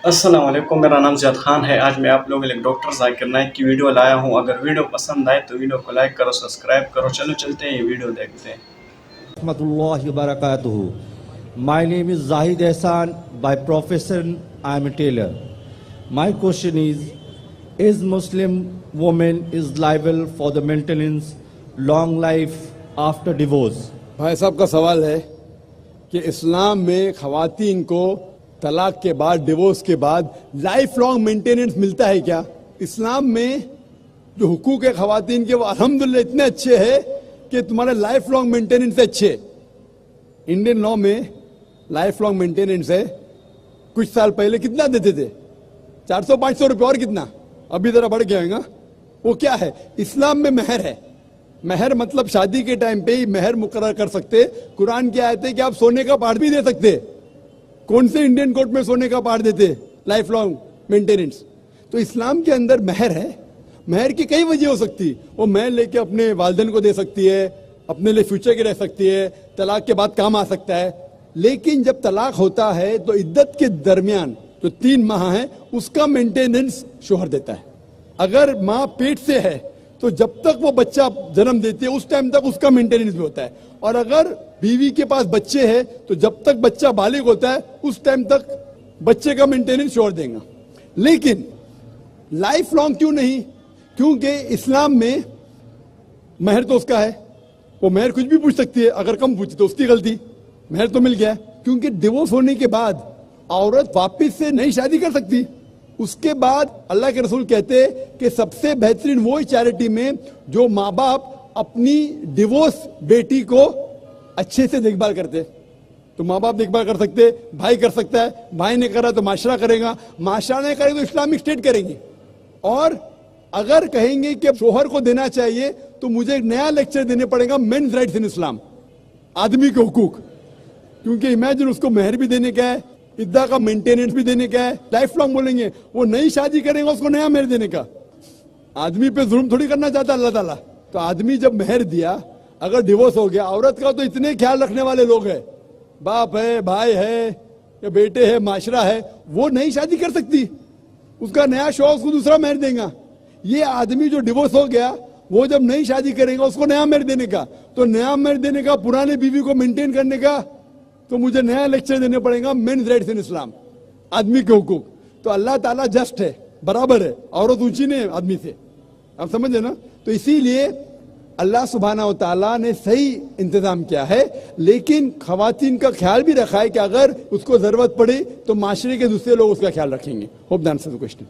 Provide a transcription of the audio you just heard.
अस्सलाम वालेकुम, मेरा नाम ज़ियाद खान है। आज मैं आप लोगों के लिए डॉक्टर ज़ाकिर नाइक की वीडियो लाया हूँ। अगर वीडियो पसंद आए तो वीडियो को लाइक करो, सब्सक्राइब करो। चलो चलते हैं, ये वीडियो देखते हैं। Rahmatullahi wa barakatuhu. My name is Zahid Ehsan. By profession, I am a tailor. My question is Muslim woman is liable for the maintenance long life after divorce? भाई साहब का सवाल है कि इस्लाम में ख़वातीन को तलाक के बाद, डिवोर्स के बाद लाइफ लॉन्ग मेंटेनेंस मिलता है क्या? इस्लाम में जो हुकूक है ख़वातीन के, वो अल्हम्दुलिल्लाह इतने अच्छे हैं कि तुम्हारे लाइफ लॉन्ग मेंटेनेंस अच्छे। इंडियन लॉ में लाइफ लॉन्ग मेंटेनेंस है। कुछ साल पहले कितना देते थे? 400-500 रुपये, और कितना अभी जरा बढ़ गया होगा। वो क्या है? इस्लाम में महर है। महर मतलब शादी के टाइम पे ही महर मुकर्रर कर सकते। कुरान की आयत है कि आप सोने का पार्ट भी दे सकते। कौन से इंडियन कोर्ट में सोने का पार्ट देते? Life long maintenance. तो इस्लाम के अंदर महर है। महर की कई वजह हो सकती। वो महर लेके अपने वालिदैन को दे सकती है, अपने लिए फ्यूचर की रह सकती है, तलाक के बाद काम आ सकता है। लेकिन जब तलाक होता है तो इद्दत के दरमियान जो 3 माह है उसका मेंटेनेंस शोहर देता है। अगर माँ पेट से है तो जब तक वो बच्चा जन्म देती है उस टाइम तक उसका मेंटेनेंस भी होता है। और अगर बीवी के पास बच्चे हैं तो जब तक बच्चा बालिग होता है उस टाइम तक बच्चे का मेंटेनेंस शोहर देगा। लेकिन लाइफ लॉन्ग क्यों नहीं? क्योंकि इस्लाम में महर तो उसका है, वो महर कुछ भी पूछ सकती है। अगर कम पूछी तो उसकी गलती, महर तो मिल गया। क्योंकि डिवोर्स होने के बाद औरत वापस से नई शादी कर सकती। उसके बाद अल्लाह के रसूल कहते हैं कि सबसे बेहतरीन वो चैरिटी में जो माँ बाप अपनी डिवोर्स बेटी को अच्छे से देखभाल करते। तो माँ बाप देखभाल कर सकते, भाई कर सकता है, भाई ने करा तो माशरा करेगा, माशरा ने करे तो इस्लामिक स्टेट करेगी। और अगर कहेंगे कि शोहर को देना चाहिए तो मुझे एक नया लेक्चर देने पड़ेगा, मेन्स राइट्स इन इस्लाम, आदमी के हुकूक। क्योंकि इमेजिन उसको महर भी देने का है, इद्दा का मेंटेनेंस भी देने का है, लाइफ लॉन्ग बोलेंगे। वो नई शादी करेगा उसको नया महर देने का। आदमी पे जुल्म थोड़ी करना चाहता अल्लाह ताला। तो आदमी जब महर दिया, अगर डिवोर्स हो गया, औरत का तो इतने ख्याल रखने वाले लोग हैं, बाप है, भाई है, या बेटे है, माशरा है, वो नई शादी कर सकती। उसका नया शौक उसको दूसरा महर देगा। ये आदमी जो डिवोर्स हो गया वो जब नई शादी करेगा उसको नया महर देने का। तो नया महर देने का, पुराने बीवी को मेंटेन करने का, तो मुझे नया लेक्चर देने पड़ेगा, मेन्स राइट्स इन इस्लाम, आदमी के हुकूक। तो अल्लाह ताला जस्ट है, बराबर है, औरत ऊंची नहीं है आदमी से। आप समझे ना? तो इसीलिए अल्लाह सुब्हाना व तआला ने सही इंतजाम किया है। लेकिन खवातीन का ख्याल भी रखा है कि अगर उसको जरूरत पड़े तो माशरे के दूसरे लोग उसका ख्याल रखेंगे। Hope the answer the question.